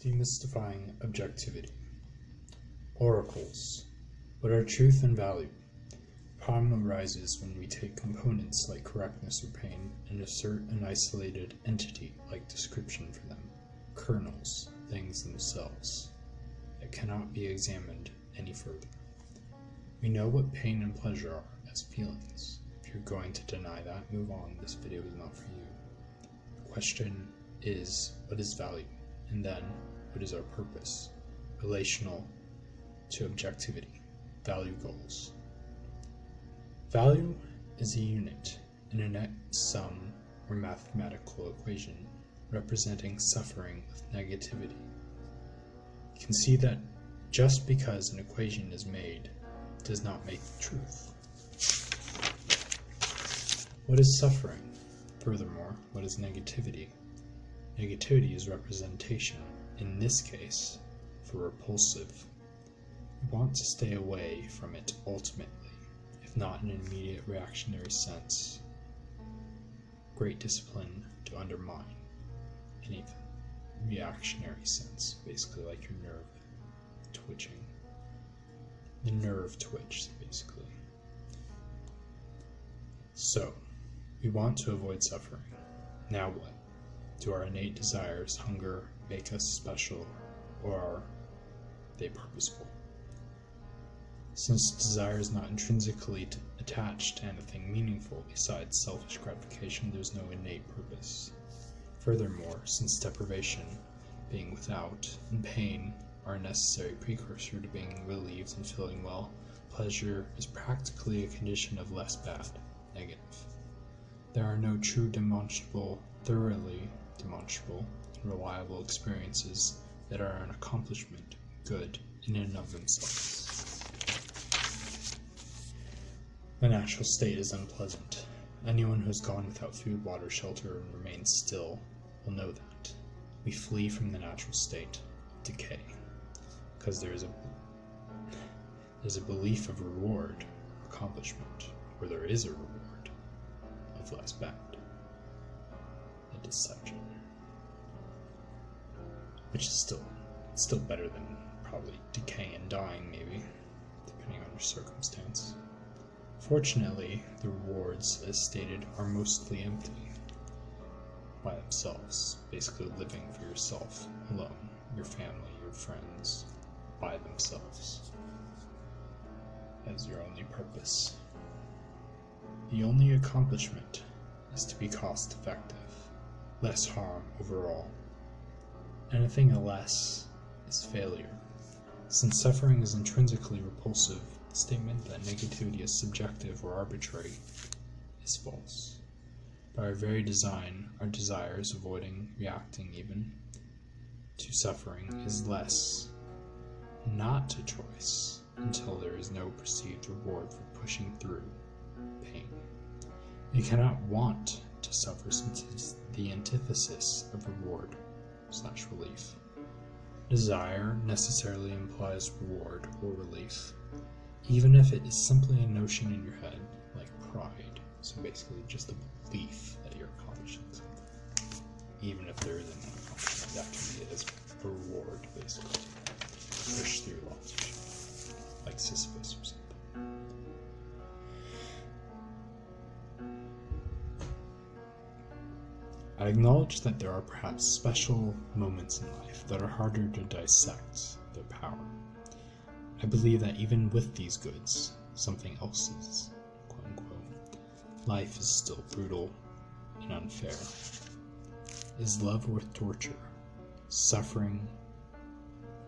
Demystifying objectivity. Oracles. What are truth and value? The problem arises when we take components like correctness or pain and assert an isolated entity like description for them, kernels, things themselves, that cannot be examined any further. We know what pain and pleasure are as feelings. If you're going to deny that, move on. This video is not for you. The question is, what is value? And then, what is our purpose? Relational to objectivity. Value goals. Value is a unit in a net sum or mathematical equation representing suffering with negativity. You can see that just because an equation is made does not make the truth. What is suffering? Furthermore, what is negativity? Negativity is representation, in this case, for repulsive. We want to stay away from it ultimately, if not in an immediate reactionary sense. Great discipline to undermine any reactionary sense, basically like your nerve twitching. The nerve twitch, basically. So, we want to avoid suffering. Now what? Do our innate desires, hunger, make us special, or are they purposeful? Since desire is not intrinsically attached to anything meaningful besides selfish gratification, there's no innate purpose. Furthermore, since deprivation, being without, and pain are a necessary precursor to being relieved and feeling well, pleasure is practically a condition of less bad, negative. There are no true thoroughly demonstrable, and reliable experiences that are an accomplishment, good in and of themselves. The natural state is unpleasant. Anyone who has gone without food, water, shelter, and remains still will know that. We flee from the natural state of decay, because there's a belief of reward, accomplishment, where there is a reward of less bad. A deception. Which is still better than probably decay and dying, maybe, depending on your circumstance. Fortunately, the rewards, as stated, are mostly empty by themselves, basically living for yourself alone, your family, your friends, by themselves, as your only purpose. The only accomplishment is to be cost effective, less harm overall. Anything less is failure. Since suffering is intrinsically repulsive, the statement that negativity is subjective or arbitrary is false. By our very design, our desires, avoiding reacting even to suffering, is less, not a choice, until there is no perceived reward for pushing through pain. We cannot want to suffer since it is the antithesis of reward/relief. Desire necessarily implies reward or relief, even if it is simply a notion in your head, like pride. So basically just a belief that you're accomplishing something. Even if there isn't an accomplishment, that can be as a reward, basically. Push through lots of shit, like Sisyphus or something. I acknowledge that there are perhaps special moments in life that are harder to dissect their power. I believe that even with these goods, something else is, quote-unquote, life is still brutal and unfair. Is love worth torture, suffering,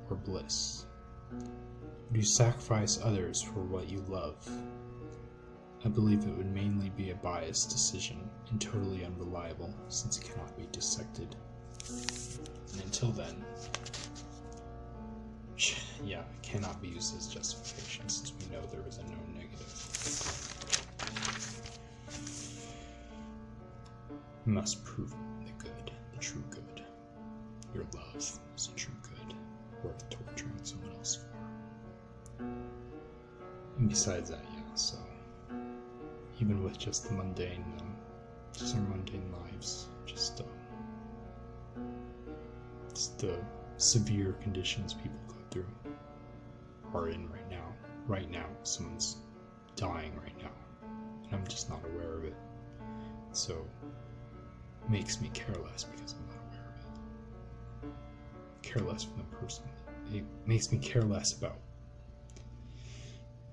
or bliss? Would you sacrifice others for what you love? I believe it would mainly be a biased decision and totally unreliable, since it cannot be dissected. And until then, yeah, it cannot be used as justification, since we know there is a known negative. You must prove the good, the true good. Your love is a true good, worth torturing someone else for. And besides that, yeah, so even with just the mundane, just our mundane lives, just the severe conditions people go through are in right now. Right now, someone's dying right now, and I'm just not aware of it. So it makes me care less because I'm not aware of it. Care less for the person. It makes me care less about,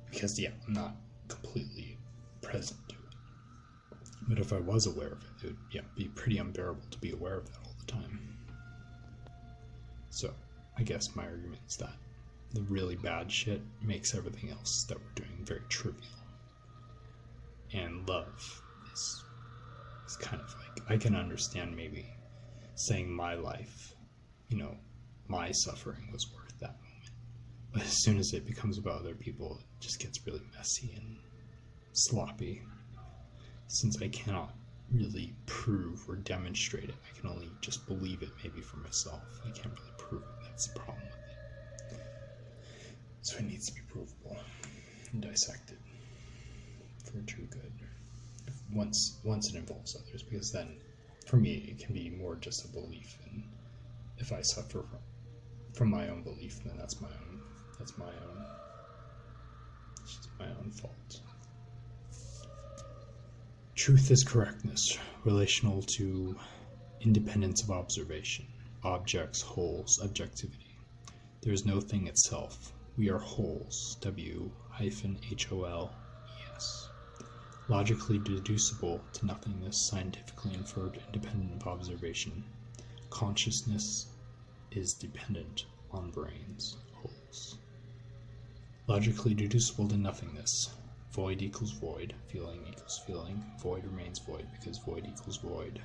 because yeah, I'm not completely present to it. But if I was aware of it, it would be pretty unbearable to be aware of that all the time. So I guess my argument is that the really bad shit makes everything else that we're doing very trivial. And love is kind of like, I can understand maybe saying my life, my suffering was worth that moment. But as soon as it becomes about other people, it just gets really messy and sloppy. Since I cannot really prove or demonstrate it, I can only just believe it maybe for myself. I can't really prove it. That's the problem with it. So it needs to be provable and dissected for true good. Once it involves others, because then for me it can be more just a belief, and if I suffer from my own belief, then it's just my own fault. Truth is correctness, relational to independence of observation, objects, wholes, objectivity. There is no thing itself. We are wholes, W-HOLES. Logically deducible to nothingness, scientifically inferred, independent of observation. Consciousness is dependent on brains, wholes. Logically deducible to nothingness. Void equals void, feeling equals feeling, void remains void because void equals void.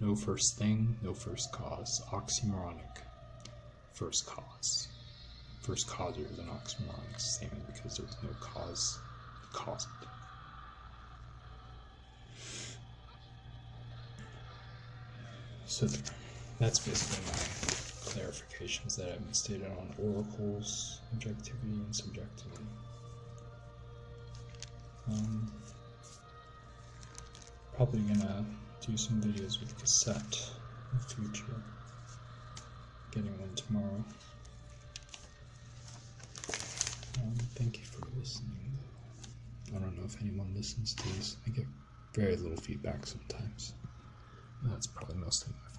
No first thing, no first cause, oxymoronic. First cause. First causer is an oxymoronic statement because there's no cause to cause it. So that's basically my clarifications that I've stated on oracles, objectivity, and subjectivity. Probably gonna do some videos with cassette in the future. Getting one tomorrow. Thank you for listening. I don't know if anyone listens to these. I get very little feedback sometimes. That's probably mostly my